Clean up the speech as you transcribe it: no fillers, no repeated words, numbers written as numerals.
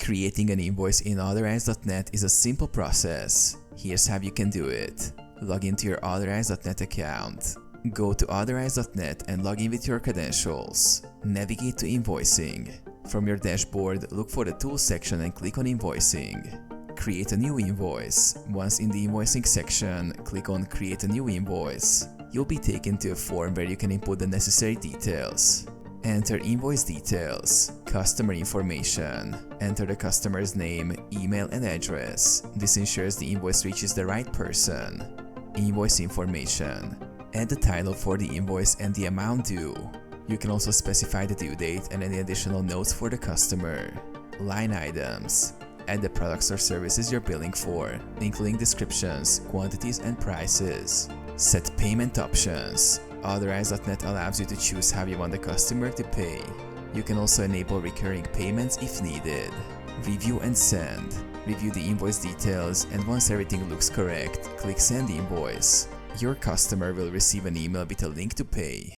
Creating an invoice in Authorize.net is a simple process. Here's how you can do it. Log into your Authorize.net account. Go to Authorize.net and log in with your credentials. Navigate to Invoicing. From your dashboard, look for the Tools section and click on Invoicing. Create a new invoice. Once in the Invoicing section, click on Create a new invoice. You'll be taken to a form where you can input the necessary details. Enter invoice details, customer information, enter the customer's name, email and address. This ensures the invoice reaches the right person. Invoice information. Add the title for the invoice and the amount due. You can also specify the due date and any additional notes for the customer. Line items. Add the products or services you're billing for, including descriptions, quantities and prices. Set payment options. Authorize.net allows you to choose how you want the customer to pay. You can also enable recurring payments if needed. Review and send. Review the invoice details, and once everything looks correct, click Send Invoice. Your customer will receive an email with a link to pay.